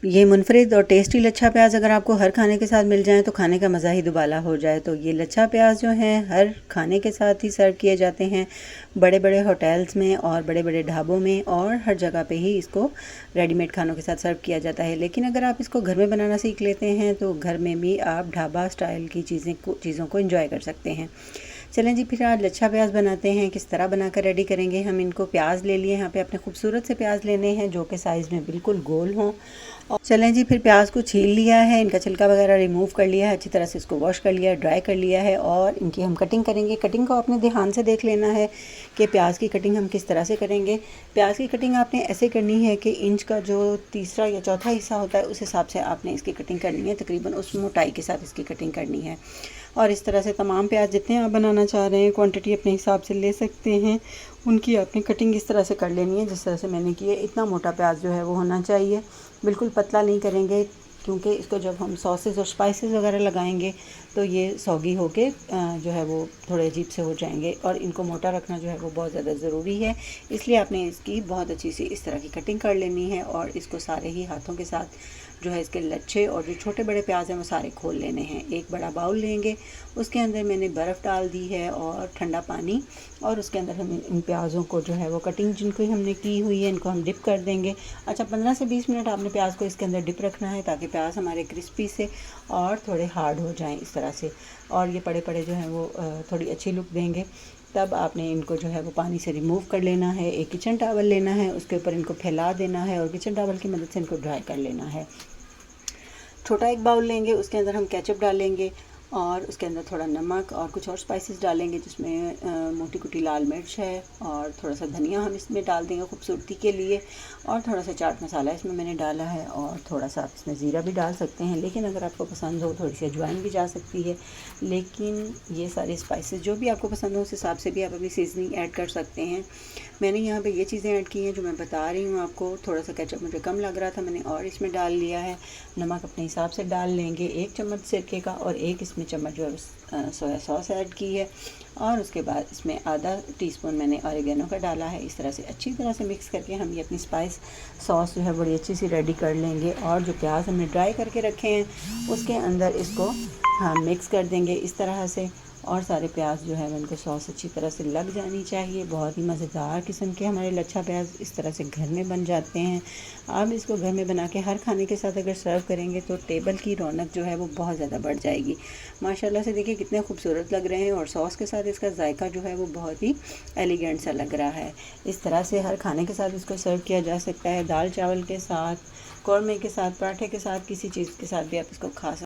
ये मुनफरिद और टेस्टी लच्छा प्याज अगर आपको हर खाने के साथ मिल जाए तो खाने का मज़ा ही दुबाला हो जाए। तो ये लच्छा प्याज जो हैं हर खाने के साथ ही सर्व किए जाते हैं, बड़े बड़े होटल्स में और बड़े बड़े ढाबों में, और हर जगह पे ही इसको रेडीमेड खानों के साथ सर्व किया जाता है। लेकिन अगर आप इसको घर में बनाना सीख लेते हैं तो घर में भी आप ढाबा स्टाइल की चीज़ों को इंजॉय कर सकते हैं। चलें जी, फिर आज लच्छा प्याज बनाते हैं। किस तरह बनाकर रेडी करेंगे हम इनको। प्याज ले लिए यहाँ पे, अपने खूबसूरत से प्याज लेने हैं जो कि साइज़ में बिल्कुल गोल हों। और चलें जी, फिर प्याज को छील लिया है, इनका छिलका वगैरह रिमूव कर लिया है, अच्छी तरह से इसको वॉश कर लिया है, ड्राई कर लिया है, और इनकी हम कटिंग करेंगे। कटिंग को आपने ध्यान से देख लेना है कि प्याज की कटिंग हम किस तरह से करेंगे। प्याज की कटिंग आपने ऐसे करनी है कि इंच का जो तीसरा या चौथा हिस्सा होता है उस हिसाब से आपने इसकी कटिंग करनी है, तकरीबन उस मोटाई के साथ इसकी कटिंग करनी है। और इस तरह से तमाम प्याज जितने आप बनाना चाह रहे हैं क्वांटिटी अपने हिसाब से ले सकते हैं, उनकी आपने कटिंग इस तरह से कर लेनी है जिस तरह से मैंने की है। इतना मोटा प्याज जो है वो होना चाहिए, बिल्कुल पतला नहीं करेंगे, क्योंकि इसको जब हम सॉसेस और स्पाइसेस वगैरह लगाएंगे तो ये सौगी होके जो है वो थोड़े अजीब से हो जाएंगे, और इनको मोटा रखना जो है वो बहुत ज़्यादा ज़रूरी है। इसलिए आपने इसकी बहुत अच्छी सी इस तरह की कटिंग कर लेनी है, और इसको सारे ही हाथों के साथ जो है इसके लच्छे और जो छोटे बड़े प्याज हैं वो सारे खोल लेने हैं। एक बड़ा बाउल लेंगे, उसके अंदर मैंने बर्फ़ डाल दी है और ठंडा पानी, और उसके अंदर हम इन प्याज़ों को जो है वो कटिंग जिनको हमने की हुई है इनको हम डिप कर देंगे। अच्छा, 15 से 20 मिनट आपने प्याज को इसके अंदर डिप रखना है ताकि प्याज हमारे क्रिस्पी से और थोड़े हार्ड हो जाएं इस तरह से, और ये पड़े पड़े जो हैं वो थोड़ी अच्छी लुक देंगे। तब आपने इनको जो है वो पानी से रिमूव कर लेना है। एक किचन टॉवल लेना है, उसके ऊपर इनको फैला देना है और किचन टॉवल की मदद से इनको ड्राई कर लेना है। छोटा एक बाउल लेंगे, उसके अंदर हम केचप डालेंगे और उसके अंदर थोड़ा नमक और कुछ और स्पाइसेस डालेंगे, जिसमें मोटी कुटी लाल मिर्च है और थोड़ा सा धनिया हम इसमें डाल देंगे खूबसूरती के लिए, और थोड़ा सा चाट मसाला इसमें मैंने डाला है, और थोड़ा सा आप इसमें ज़ीरा भी डाल सकते हैं, लेकिन अगर आपको पसंद हो थोड़ी सी अजवाइन भी जा सकती है। लेकिन ये सारे स्पाइसेस जो भी आपको पसंद हो उस हिसाब से भी आप अपनी सीजनिंग ऐड कर सकते हैं। मैंने यहाँ पे ये चीज़ें ऐड की हैं जो मैं बता रही हूँ आपको। थोड़ा सा केचप मुझे कम लग रहा था, मैंने और इसमें डाल लिया है। नमक अपने हिसाब से डाल लेंगे, 1 चम्मच सिरके का, और 1 इसमें चम्मच जो है सोया सॉस ऐड की है, और उसके बाद इसमें आधा टीस्पून मैंने ऑरिगेनो का डाला है। इस तरह से अच्छी तरह से मिक्स करके हम ये अपनी स्पाइस सॉस जो है बड़ी अच्छी सी रेडी कर लेंगे, और जो प्याज हमने ड्राई करके रखे हैं उसके अंदर इसको हम मिक्स कर देंगे इस तरह से, और सारे प्याज जो है उनको सॉस अच्छी तरह से लग जानी चाहिए। बहुत ही मज़ेदार किस्म के हमारे लच्छा प्याज इस तरह से घर में बन जाते हैं। आप इसको घर में बना के हर खाने के साथ अगर सर्व करेंगे तो टेबल की रौनक जो है वो बहुत ज़्यादा बढ़ जाएगी। माशाल्लाह से देखिए कितने खूबसूरत लग रहे हैं, और सॉस के साथ इसका जायका जो है वो बहुत ही एलिगेंट सा लग रहा है। इस तरह से हर खाने के साथ इसको सर्व किया जा सकता है, दाल चावल के साथ, कौरमे के साथ, पराठे के साथ, किसी चीज़ के साथ भी आप इसको खा सकते हैं।